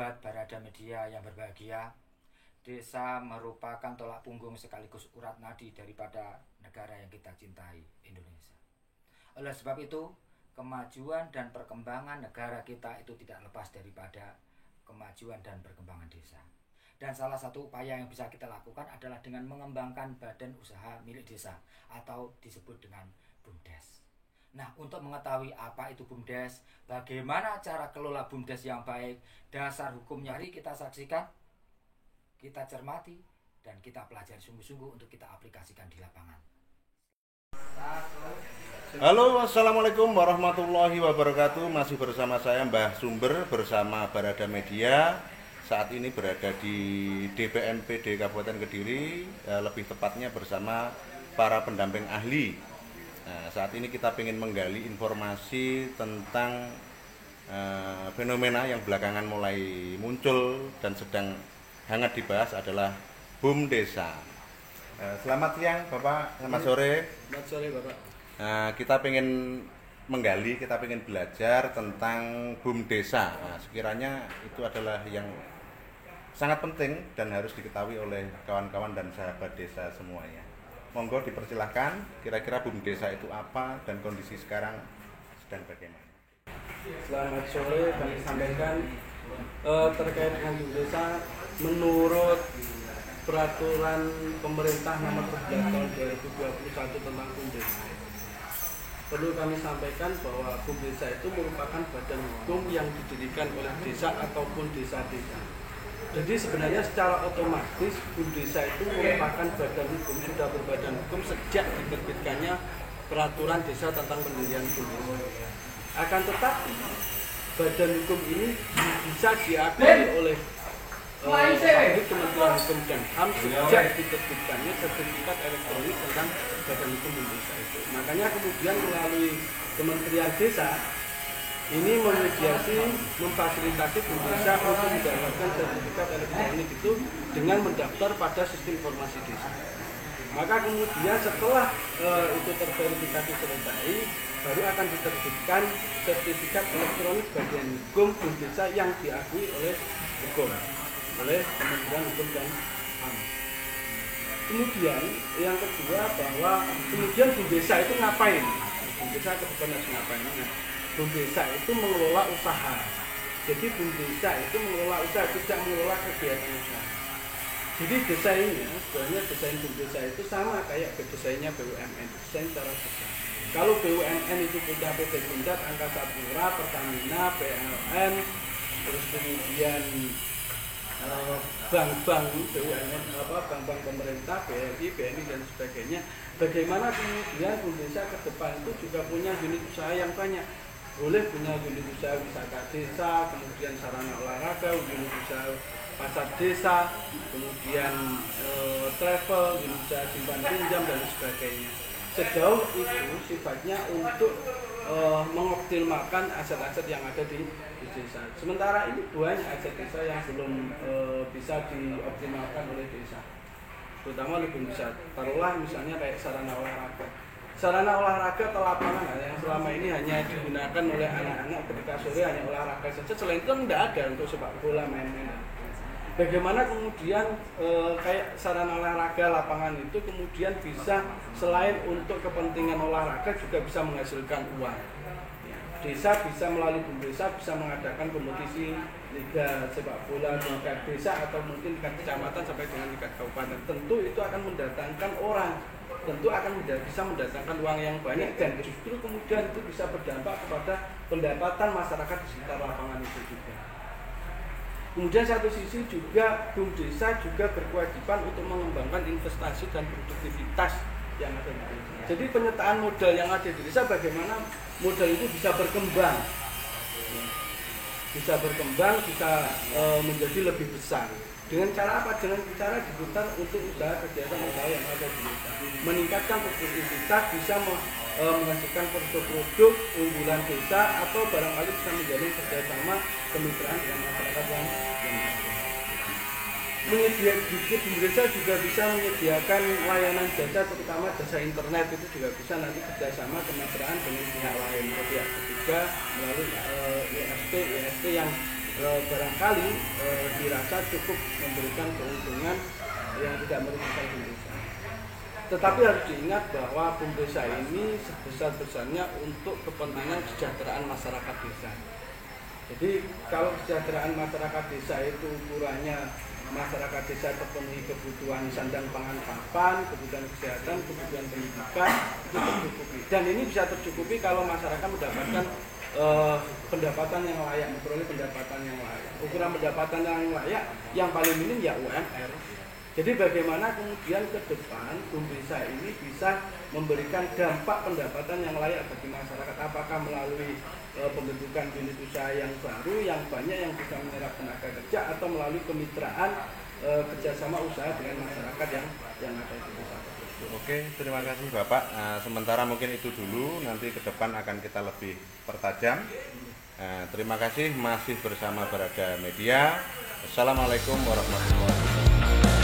Sahabat Barada Media yang berbahagia, desa merupakan tolak punggung sekaligus urat nadi daripada negara yang kita cintai, Indonesia. Oleh sebab itu, kemajuan dan perkembangan negara kita itu tidak lepas daripada kemajuan dan perkembangan desa. Dan salah satu upaya yang bisa kita lakukan adalah dengan mengembangkan badan usaha milik desa atau disebut dengan BUMDes. Nah, untuk mengetahui apa itu BUMDes, bagaimana cara kelola BUMDes yang baik, dasar hukumnya, mari kita saksikan, kita cermati, dan kita pelajari sungguh-sungguh untuk kita aplikasikan di lapangan. Halo, assalamualaikum warahmatullahi wabarakatuh. Masih bersama saya Mbah Sumber bersama Barada Media. Saat ini berada di DPMPD Kabupaten Kediri, lebih tepatnya bersama para pendamping ahli. Nah, saat ini kita ingin menggali informasi tentang fenomena yang belakangan mulai muncul dan sedang hangat dibahas adalah BUM Desa. Selamat siang Bapak, selamat sore. Selamat sore Bapak. Kita ingin menggali, kita ingin belajar tentang BUM Desa. Nah, sekiranya itu adalah yang sangat penting dan harus diketahui oleh kawan-kawan dan sahabat desa semuanya. Monggo dipersilahkan, kira-kira BUM Desa itu apa dan kondisi sekarang sedang bagaimana? Selamat sore, kami sampaikan terkait dengan BUM Desa. Menurut peraturan pemerintah nomor 11 tahun 2021 tentang BUM Desa, perlu kami sampaikan bahwa BUM Desa itu merupakan badan hukum yang didirikan oleh desa ataupun desa-desa. Jadi sebenarnya secara otomatis BUM Desa itu merupakan badan hukum, sudah berbadan hukum sejak diterbitkannya peraturan desa tentang pendirian BUM Desa. Akan tetapi badan hukum ini bisa diakui oleh Kementerian Hukum dan HAM sejak diterbitkannya sertifikat elektronik tentang badan hukum BUM Desa itu. Makanya kemudian melalui Kementerian Desa ini memfasilitasi BUM Desa untuk mendapatkan sertifikat elektronik itu dengan mendaftar pada sistem informasi desa. Maka kemudian setelah itu terverifikasi selesai, baru akan diterbitkan sertifikat elektronik badan hukum BUM Desa yang diakui oleh Kementerian Hukum dan HAM. Kemudian yang kedua bahwa kemudian BUM Desa itu ngapain? BUM Desa kebetulan harus ngapain? BUM Desa itu mengelola usaha. Jadi BUM Desa itu mengelola usaha, tidak mengelola kegiatan usaha. Jadi desainnya, sebenarnya desain BUM Desa itu sama kayak desainnya BUMN, desain secara besar. Kalau BUMN itu punya PT Pindad, Angkasa Pura, Pertamina, PLN, terus kemudian bank-bank BUMN, bank-bank pemerintah, BRI, BNI dan sebagainya. Bagaimana kemudian BUM Desa ke depan itu juga punya unit usaha yang banyak. Boleh punya unit usaha wisata desa, kemudian sarana olahraga, unit usaha pasar desa, kemudian travel, unit usaha simpan pinjam dan sebagainya. Sejauh itu sifatnya untuk mengoptimalkan aset-aset yang ada di desa. Sementara ini banyak aset desa yang belum bisa dioptimalkan oleh desa, terutama lebih besar. Taruhlah misalnya kayak sarana olahraga. Sarana olahraga atau lapangan yang selama ini hanya digunakan oleh anak-anak ketika sore hanya olahraga saja. Selain itu tidak ada untuk sepak bola, main-main. Bagaimana kemudian kayak sarana olahraga lapangan itu kemudian bisa selain untuk kepentingan olahraga juga bisa menghasilkan uang. Desa bisa melalui BUM Desa bisa mengadakan kompetisi liga sepak bola tingkat desa atau mungkin tingkat kecamatan sampai dengan tingkat kabupaten. Tentu itu akan mendatangkan orang, tentu akan bisa mendatangkan uang yang banyak dan justru kemudian itu bisa berdampak kepada pendapatan masyarakat di sekitar lapangan itu juga. Kemudian satu sisi juga BUM Desa juga berkewajiban untuk mengembangkan investasi dan produktivitas yang ada di desa. Jadi penyertaan modal yang ada di desa bagaimana modal itu bisa berkembang, bisa menjadi lebih besar. Dengan cara apa? Dengan cara diputar untuk usaha kegiatan usaha yang ada di desa. Meningkatkan produktivitas, bisa menghasilkan produk-produk unggulan desa atau barangkali bisa menjalin kerjasama kemitraan dengan masyarakat yang ada. BUM Desa juga bisa menyediakan layanan jasa, terutama jasa internet itu juga bisa nanti kerjasama kemitraan dengan pihak lain, pihak ketiga melalui ISP yang barangkali dirasa cukup memberikan keuntungan yang tidak merugikan bum desa. Tetapi harus diingat bahwa bum desa ini sebesar-besarnya untuk kepentingan kesejahteraan masyarakat desa. Jadi kalau kesejahteraan masyarakat desa itu ukurannya masyarakat desa terpenuhi kebutuhan sandang pangan papan, kebutuhan kesehatan, kebutuhan pendidikan, itu tercukupi. Dan ini bisa tercukupi kalau masyarakat mendapatkan pendapatan yang layak, memperoleh pendapatan yang layak. Ukuran pendapatan yang layak yang paling minim ya UMR. Jadi bagaimana kemudian ke depan bum desa ini bisa memberikan dampak pendapatan yang layak bagi masyarakat, apakah melalui pembentukan unit usaha yang baru yang banyak yang bisa menyerap tenaga kerja, atau melalui kemitraan kerjasama usaha dengan masyarakat yang ada di desa. Oke, terima kasih Bapak. Sementara mungkin itu dulu, nanti ke depan akan kita lebih pertajam. Terima kasih, masih bersama Barada Media. Assalamualaikum warahmatullahi wabarakatuh.